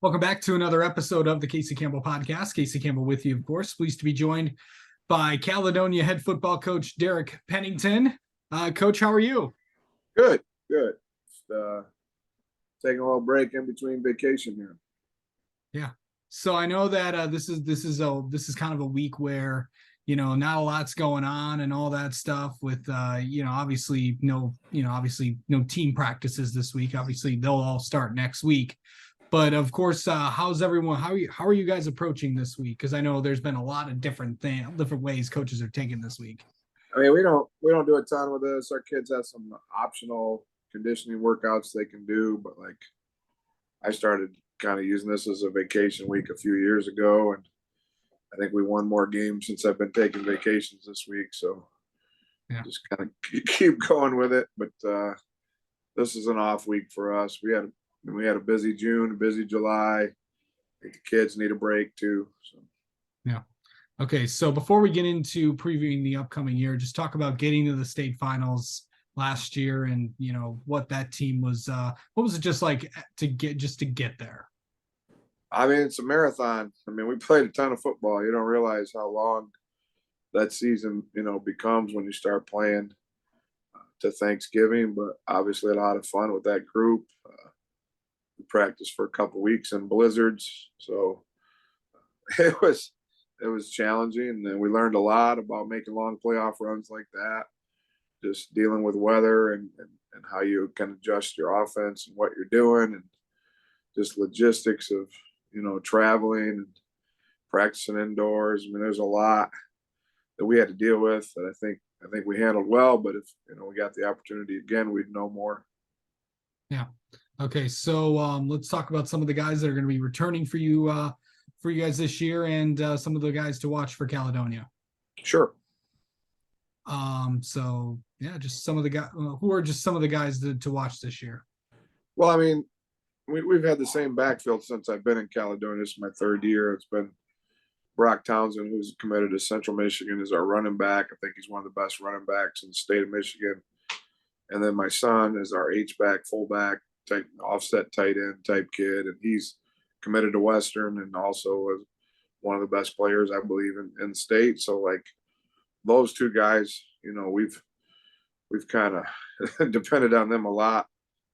Welcome back to another episode of the Casey Campbell Podcast. Casey Campbell with you, of course. Pleased to be joined by Caledonia head football coach Derek Pennington. Coach, how are you? Good. Just, taking a little break in between vacation here. Yeah. So I know that this is kind of a week where not a lot's going on and all that stuff with obviously no team practices this week. Obviously they'll all start next week. But of course, how's everyone? How are you guys approaching this week? Because I know there's been a lot of different ways coaches are taking this week. I mean, we don't do a ton with this. Our kids have some optional conditioning workouts they can do, but like I started kind of using this as a vacation week a few years ago, and I think we won more games since I've been taking vacations this week. So yeah, just kind of keep going with it. But this is an off week for us. We had a busy June, a busy July. I think the kids need a break too. So yeah. Okay, so before we get into previewing the upcoming year, just talk about getting to the state finals last year and what that team was. What was it just like to get there? I mean, it's a marathon. I mean, we played a ton of football. You don't realize how long that season, becomes when you start playing to Thanksgiving. But obviously, a lot of fun with that group. We practiced for a couple of weeks in blizzards, so it was challenging, and we learned a lot about making long playoff runs like that. Just dealing with weather and how you can adjust your offense and what you're doing, and just logistics of traveling and practicing indoors. I mean, there's a lot that we had to deal with that I think we handled well. But if we got the opportunity again, we'd know more. Yeah. Okay. So let's talk about some of the guys that are going to be returning for you guys this year, and some of the guys to watch for Caledonia. Sure. So yeah, just some of the guys who are just some of the guys to watch this year. Well, I mean, we've had the same backfield since I've been in Caledonia. This is my third year. It's been Brock Townsend, who's committed to Central Michigan, is our running back. I think he's one of the best running backs in the state of Michigan. And then my son is our H-back, fullback, type, offset tight end type kid. And he's committed to Western and also is one of the best players, I believe, in the state. So like those two guys, we've kind of depended on them a lot.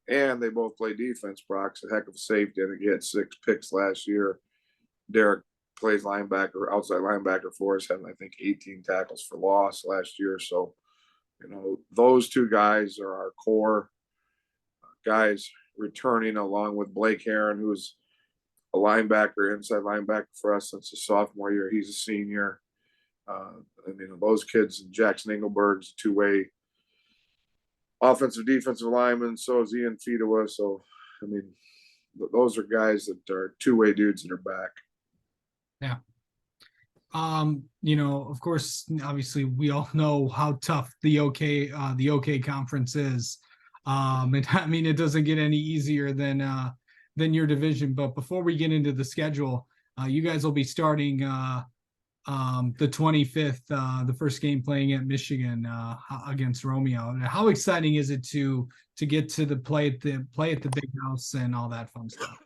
And they both play defense. Brock's a heck of a safety. I think he had 6 picks last year. Derek plays linebacker, outside linebacker for us, had I think 18 tackles for loss last year. So, those two guys are our core guys returning, along with Blake Heron, who's a linebacker, inside linebacker for us since his sophomore year. He's a senior. Those kids, Jackson Engelberg's a two-way offensive defensive lineman. So is Ian Fedewa. So, I mean, those are guys that are two-way dudes that are back. Yeah. Of course, obviously we all know how tough the OK conference is. And I mean, it doesn't get any easier than your division. But before we get into the schedule, you guys will be starting the 25th, the first game playing at Michigan against Romeo. How exciting is it to get to the play at the big house and all that fun stuff?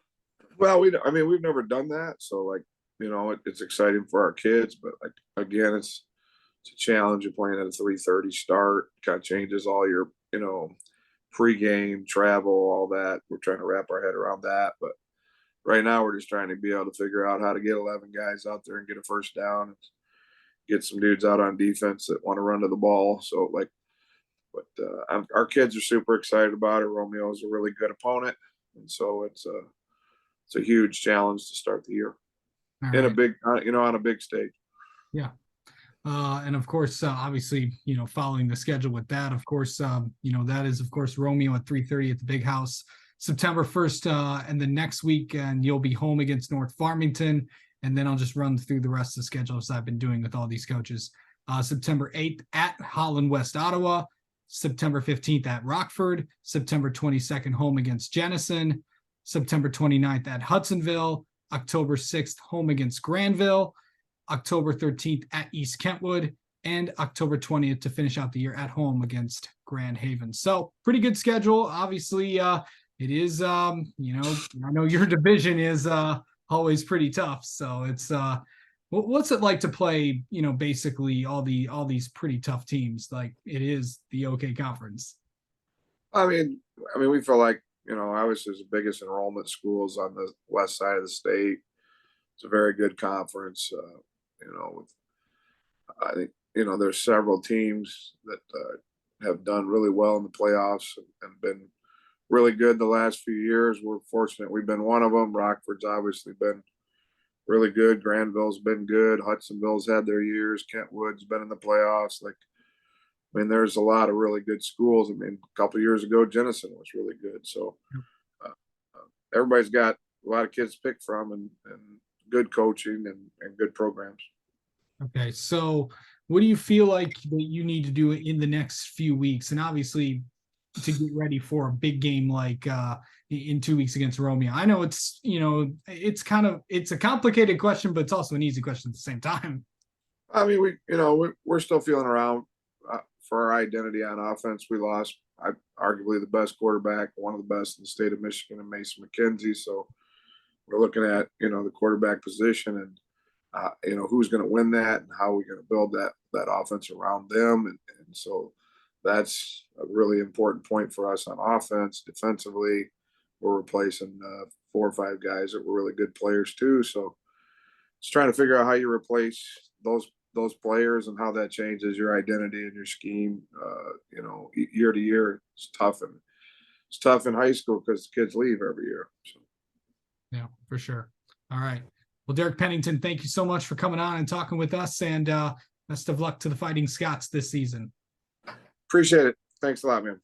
Well, we've never done that, so like it's exciting for our kids, but like again, it's a challenge. You're playing at a 3:30 start, kind of changes all your pregame travel, all that. We're trying to wrap our head around that, but right now we're just trying to be able to figure out how to get 11 guys out there and get a first down and get some dudes out on defense that want to run to the ball. So our kids are super excited about it. Romeo is a really good opponent, and so it's a huge challenge to start the year in a big, on a big stage. Yeah. And of course, obviously, following the schedule with that, of course, that is, of course, Romeo at 3:30 at the big house, September 1st, and the next week, and you'll be home against North Farmington. And then I'll just run through the rest of the schedule as I've been doing with all these coaches. September 8th at Holland West, Ottawa, September 15th at Rockford, September 22nd home against Jenison, September 29th at Hudsonville, October 6th home against Granville, October 13th at East Kentwood, and October 20th to finish out the year at home against Grand Haven. So pretty good schedule. Obviously, it is, I know your division is always pretty tough. So it's what's it like to play, basically all these pretty tough teams like it is the OK Conference? I mean, we feel like, obviously it's the biggest enrollment schools on the west side of the state. It's a very good conference. With, I think, there's several teams that have done really well in the playoffs and been really good the last few years. We're fortunate we've been one of them. Rockford's obviously been really good. Granville's been good. Hudsonville's had their years. Kentwood's been in the playoffs. There's a lot of really good schools. A couple of years ago, Jenison was really good. So everybody's got a lot of kids to pick from, and good coaching and good programs. Okay, so what do you feel like that you need to do in the next few weeks, and obviously to get ready for a big game like in 2 weeks against Romeo? I know it's it's a complicated question, but it's also an easy question at the same time. We're still feeling around for our identity on offense. We lost arguably the best quarterback, one of the best in the state of Michigan, and Mason McKenzie. So we're looking at the quarterback position and who's going to win that and how we're going to build that offense around them. And so that's a really important point for us on offense. Defensively, we're replacing 4 or 5 guys that were really good players too. So it's trying to figure out how you replace those players and how that changes your identity and your scheme. Year to year, it's tough, and it's tough in high school because kids leave every year. So. Yeah, for sure. All right. Well, Derek Pennington, thank you so much for coming on and talking with us, and best of luck to the Fighting Scots this season. Appreciate it. Thanks a lot, man.